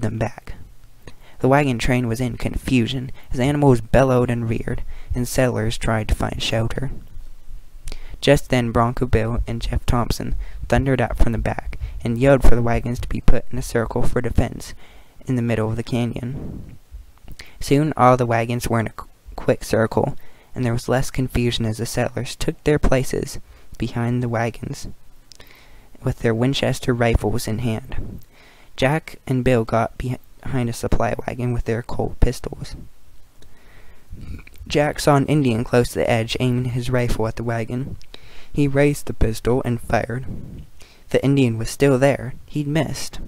them back. The wagon train was in confusion as animals bellowed and reared, and settlers tried to find shelter. Just then Bronco Bill and Jeff Thompson thundered up from the back and yelled for the wagons to be put in a circle for defense in the middle of the canyon. Soon all the wagons were in a quick circle, and there was less confusion as the settlers took their places behind the wagons with their Winchester rifles in hand. Jack and Bill got behind a supply wagon with their Colt pistols. Jack saw an Indian close to the edge aiming his rifle at the wagon. He raised the pistol and fired. The Indian was still there. He'd missed.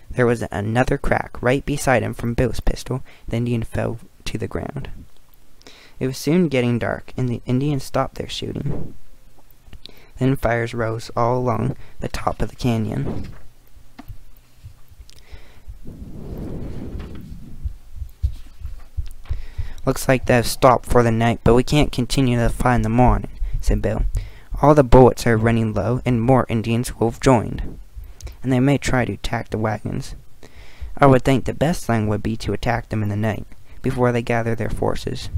There was another crack right beside him from Bill's pistol. The Indian fell to the ground. It was soon getting dark, and the Indians stopped their shooting. Then fires rose all along the top of the canyon. "Looks like they've stopped for the night, but we can't continue the fight in the morning," said Bill. "All the bullets are running low, and more Indians will have joined, and they may try to attack the wagons. I would think the best thing would be to attack them in the night, before they gather their forces.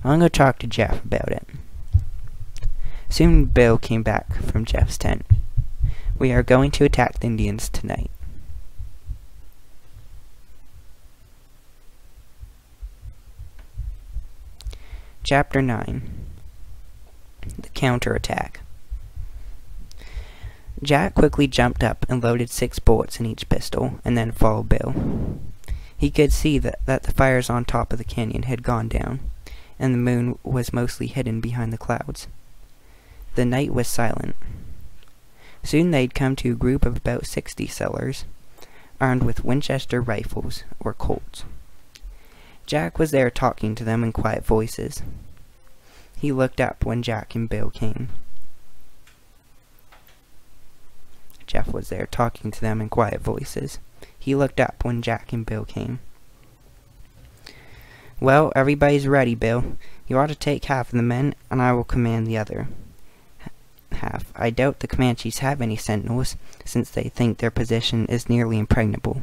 I'll go talk to Jeff about it." Soon Bill came back from Jeff's tent. "We are going to attack the Indians tonight." Chapter 9. The Counterattack. Jack quickly jumped up and loaded 6 bullets in each pistol, and then followed Bill. He could see that the fires on top of the canyon had gone down, and the moon was mostly hidden behind the clouds. The night was silent. Soon they'd come to a group of about 60 settlers, armed with Winchester rifles or Colts. Jack was there talking to them in quiet voices. He looked up when Jack and Bill came. Jeff was there talking to them in quiet voices. He looked up when Jack and Bill came. "Well, everybody's ready, Bill. You ought to take half of the men, and I will command the other half. I doubt the Comanches have any sentinels, since they think their position is nearly impregnable.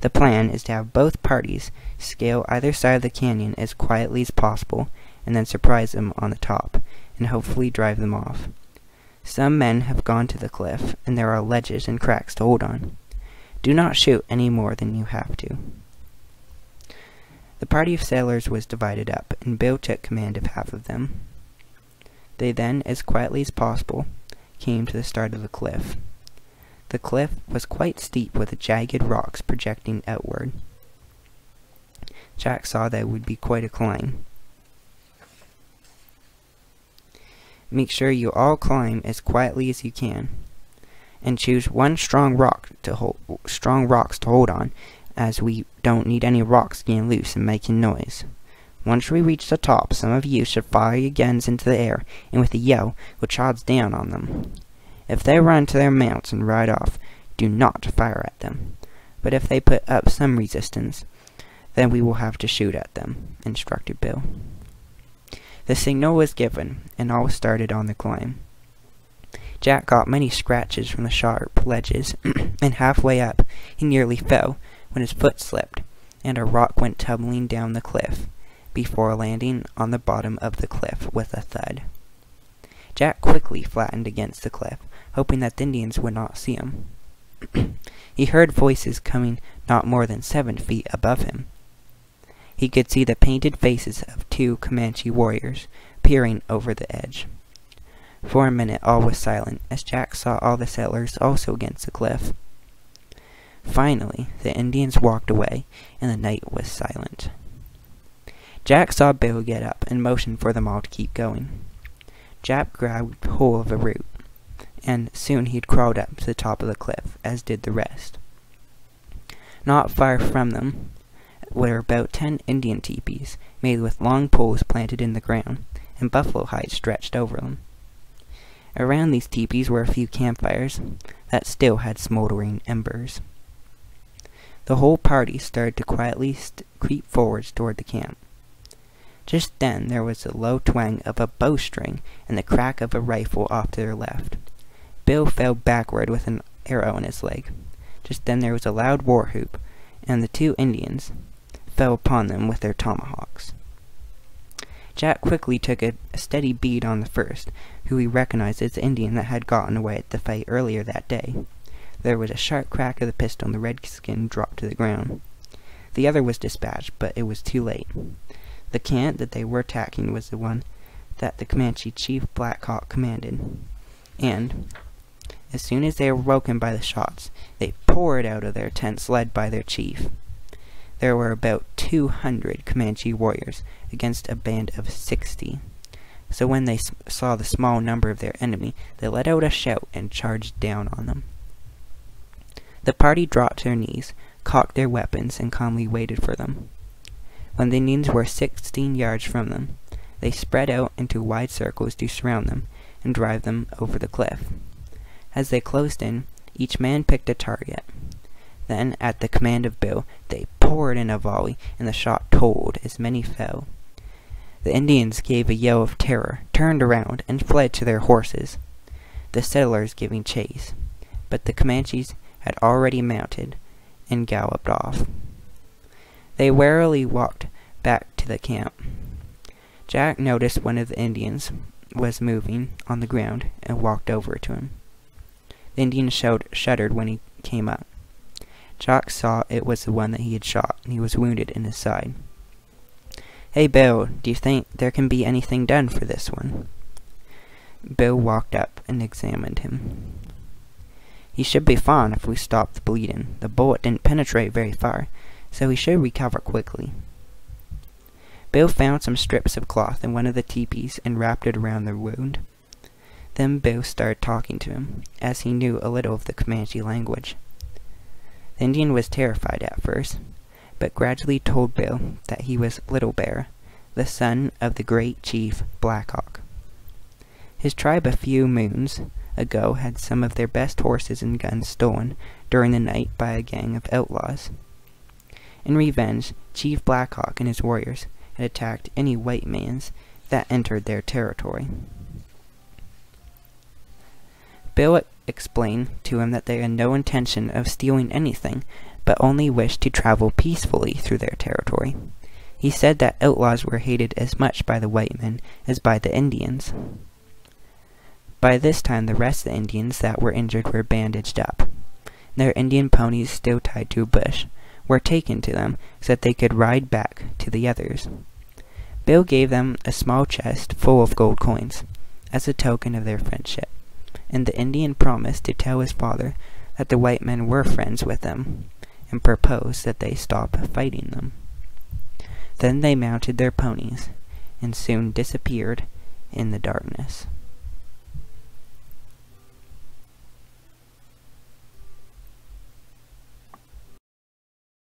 The plan is to have both parties scale either side of the canyon as quietly as possible, and then surprise them on the top, and hopefully drive them off. Some men have gone to the cliff, and there are ledges and cracks to hold on. Do not shoot any more than you have to." The party of sailors was divided up, and Bill took command of half of them. They then, as quietly as possible, came to the start of the cliff. The cliff was quite steep with jagged rocks projecting outward. Jack saw that it would be quite a climb. "Make sure you all climb as quietly as you can, and choose one strong rocks to hold on, as we don't need any rocks getting loose and making noise. Once we reach the top, some of you should fire your guns into the air, and with a yell, we'll charge down on them. If they run to their mounts and ride off, do not fire at them. But if they put up some resistance, then we will have to shoot at them," instructed Bill. The signal was given, and all started on the climb. Jack got many scratches from the sharp ledges, and halfway up, he nearly fell when his foot slipped, and a rock went tumbling down the cliff, before landing on the bottom of the cliff with a thud. Jack quickly flattened against the cliff, hoping that the Indians would not see him. He heard voices coming not more than 7 feet above him. He could see the painted faces of 2 Comanche warriors peering over the edge. For a minute all was silent, as Jack saw all the settlers also against the cliff. Finally, the Indians walked away, and the night was silent. Jack saw Bill get up and motion for them all to keep going. Jack grabbed hold of a root, and soon he'd crawled up to the top of the cliff, as did the rest. Not far from them were about 10 Indian teepees, made with long poles planted in the ground, and buffalo hides stretched over them. Around these teepees were a few campfires that still had smoldering embers. The whole party started to quietly creep forwards toward the camp. Just then there was a low twang of a bowstring and the crack of a rifle off to their left. Bill fell backward with an arrow in his leg. Just then there was a loud war whoop, and the 2 Indians fell upon them with their tomahawks. Jack quickly took a steady bead on the first, who he recognized as the Indian that had gotten away at the fight earlier that day. There was a sharp crack of the pistol, and the redskin dropped to the ground. The other was dispatched, but it was too late. The camp that they were attacking was the one that the Comanche chief Black Hawk commanded, and as soon as they were woken by the shots, they poured out of their tents led by their chief. There were about 200 Comanche warriors against a band of 60. So when they saw the small number of their enemy, they let out a shout and charged down on them. The party dropped to their knees, cocked their weapons, and calmly waited for them. When the Indians were 16 yards from them, they spread out into wide circles to surround them and drive them over the cliff. As they closed in, each man picked a target. Then, at the command of Bill, they poured in a volley, and the shot told as many fell. The Indians gave a yell of terror, turned around, and fled to their horses, the settlers giving chase. But the Comanches had already mounted and galloped off. They warily walked back to the camp. Jack noticed one of the Indians was moving on the ground and walked over to him. The Indian shuddered when he came up. Jack saw it was the one that he had shot, and he was wounded in his side. "Hey, Bill, do you think there can be anything done for this one?" Bill walked up and examined him. "He should be fine if we stop the bleeding. The bullet didn't penetrate very far, so he should recover quickly." Bill found some strips of cloth in one of the teepees and wrapped it around the wound. Then Bill started talking to him, as he knew a little of the Comanche language. The Indian was terrified at first, but gradually told Bill that he was Little Bear, the son of the great chief Black Hawk. His tribe a few moons ago had some of their best horses and guns stolen during the night by a gang of outlaws. In revenge, Chief Black Hawk and his warriors had attacked any white mans that entered their territory. Bill explained to him that they had no intention of stealing anything, but only wished to travel peacefully through their territory. He said that outlaws were hated as much by the white men as by the Indians. By this time, the rest of the Indians that were injured were bandaged up. Their Indian ponies, still tied to a bush, were taken to them so that they could ride back to the others. Bill gave them a small chest full of gold coins as a token of their friendship, and the Indian promised to tell his father that the white men were friends with them, and proposed that they stop fighting them. Then they mounted their ponies, and soon disappeared in the darkness.